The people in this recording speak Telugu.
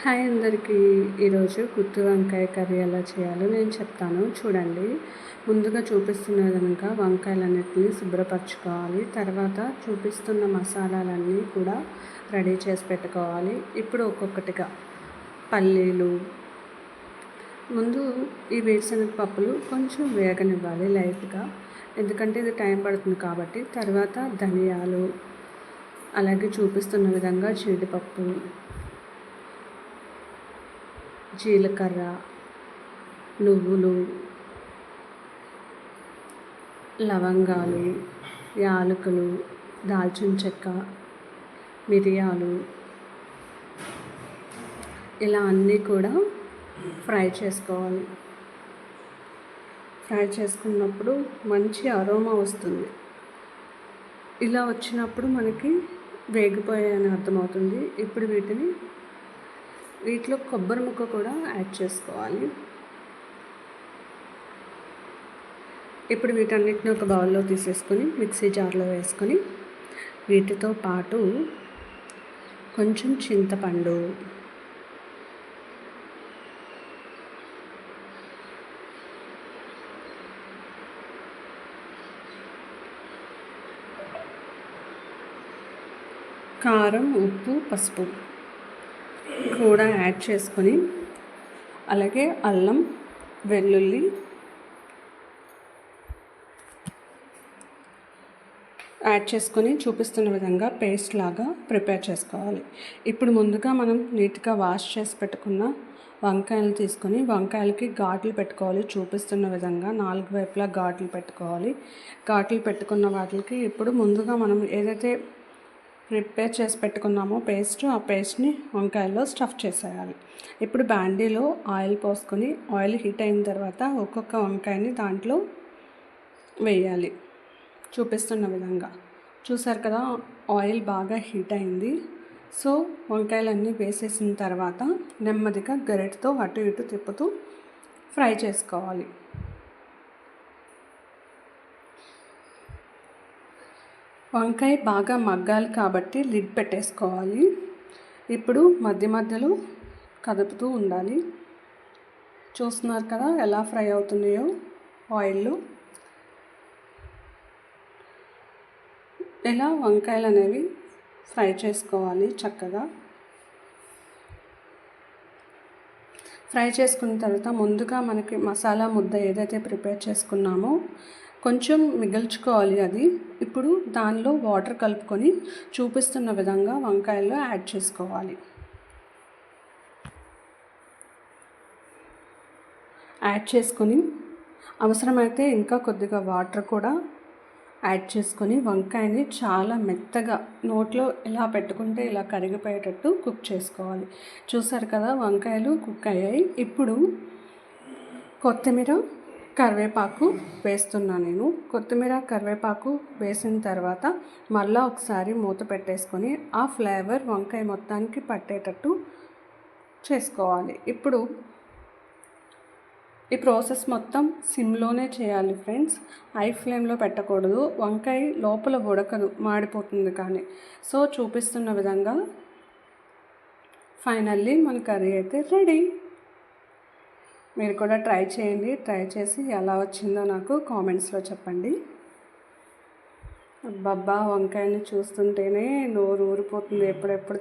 హాయ్ అందరికీ. ఈరోజు గుత్తి వంకాయ కర్రీ ఎలా చేయాలో నేను చెప్తాను చూడండి. ముందుగా చూపిస్తున్న విధంగా వంకాయలన్నిటిని శుభ్రపరచుకోవాలి. తర్వాత చూపిస్తున్న మసాలాలన్నీ కూడా రెడీ చేసి పెట్టుకోవాలి. ఇప్పుడు ఒక్కొక్కటిగా పల్లీలు, ముందు ఈ వేరుశనగ పప్పులు కొంచెం వేగనివ్వాలి లైట్గా, ఎందుకంటే ఇది టైం పడుతుంది కాబట్టి. తర్వాత ధనియాలు, అలాగే చూపిస్తున్న విధంగా జీడిపప్పు, జీలకర్ర, నువ్వులు, లవంగాలు, యాలకులు, దాల్చిన చెక్క, మిరియాలు, ఇలా అన్నీ కూడా ఫ్రై చేసుకోవాలి. ఫ్రై చేసుకున్నప్పుడు మంచి అరోమా వస్తుంది. ఇలా వచ్చినప్పుడు మనకి వేగిపోయాయని అర్థమవుతుంది. ఇప్పుడు వీటిలో కొబ్బరి ముక్క కూడా యాడ్ చేసుకోవాలి. ఇప్పుడు వీటన్నిటిని ఒక బౌల్లో తీసేసుకొని మిక్సీ జార్లో వేసుకొని, వీటితో పాటు కొంచెం చింతపండు, కారం, ఉప్పు, పసుపు కూడా యాడ్ చేసుకొని, అలాగే అల్లం, వెల్లుల్లి యాడ్ చేసుకొని చూపిస్తున్న విధంగా పేస్ట్ లాగా ప్రిపేర్ చేసుకోవాలి. ఇప్పుడు ముందుగా మనం నీట్గా వాష్ చేసి పెట్టుకున్న వంకాయలు తీసుకొని వంకాయలకి ఘాట్లు పెట్టుకోవాలి. చూపిస్తున్న విధంగా 4 వైపులా ఘాట్లు పెట్టుకోవాలి. ఘాట్లు పెట్టుకున్న వాటికి ఇప్పుడు ముందుగా మనం ఏదైతే ప్రిపేర్ చేసి పెట్టుకున్నామో పేస్ట్, ఆ పేస్ట్ని వంకాయల్లో స్టఫ్ చేసేయాలి. ఇప్పుడు బాండీలో ఆయిల్ పోసుకొని, ఆయిల్ హీట్ అయిన తర్వాత ఒక్కొక్క వంకాయని దాంట్లో వేయాలి. చూపిస్తున్న విధంగా చూసారు కదా, ఆయిల్ బాగా హీట్ అయింది. సో వంకాయలన్నీ వేసేసిన తర్వాత నెమ్మదిగా గరిటెతో అటు ఇటు తిప్పుతూ ఫ్రై చేసుకోవాలి. వంకాయ బాగా మగ్గాలి కాబట్టి లిడ్ పెట్టేసుకోవాలి. ఇప్పుడు మధ్య మధ్యలో కదుపుతూ ఉండాలి. చూస్తున్నారు కదా ఎలా ఫ్రై అవుతున్నాయో ఆయిల్లో. ఇలా వంకాయలు అనేవి ఫ్రై చేసుకోవాలి చక్కగా. ఫ్రై చేసుకున్న తర్వాత ముందుగా మనకి మసాలా ముద్ద ఏదైతే ప్రిపేర్ చేసుకున్నామో కొంచెం మిగిల్చుకోవాలి. అది ఇప్పుడు దానిలో వాటర్ కలుపుకొని చూపిస్తున్న విధంగా వంకాయల్లో యాడ్ చేసుకోవాలి. యాడ్ చేసుకొని అవసరమైతే ఇంకా కొద్దిగా వాటర్ కూడా యాడ్ చేసుకొని వంకాయని చాలా మెత్తగా నోట్లో ఇలా పెట్టుకుంటే ఇలా కరిగిపోయేటట్టు కుక్ చేసుకోవాలి. చూసారు కదా వంకాయలు కుక్ అయ్యాయి. ఇప్పుడు కొత్తిమీర, కరివేపాకు వేస్తున్నా నేను. కొత్తిమీర, కరివేపాకు వేసిన తర్వాత మళ్ళీ ఒకసారి మూత పెట్టేసుకొని ఆ ఫ్లేవర్ వంకాయ మొత్తానికి పట్టేటట్టు చేసుకోవాలి. ఇప్పుడు ఈ ప్రాసెస్ మొత్తం సిమ్లోనే చేయాలి ఫ్రెండ్స్, హై ఫ్లేమ్లో పెట్టకూడదు. వంకాయ లోపల ఉడకదు, మాడిపోతుంది కానీ. సో చూపిస్తున్న విధంగా ఫైనల్లీ మన కర్రీ అయితే రెడీ. మీరు కూడా ట్రై చేయండి. ట్రై చేసి ఎలా వచ్చిందో నాకు కామెంట్స్లో చెప్పండి. అబ్బబ్బా, వంకాయని చూస్తుంటేనే నోరు ఊరిపోతుంది. ఎప్పుడెప్పుడు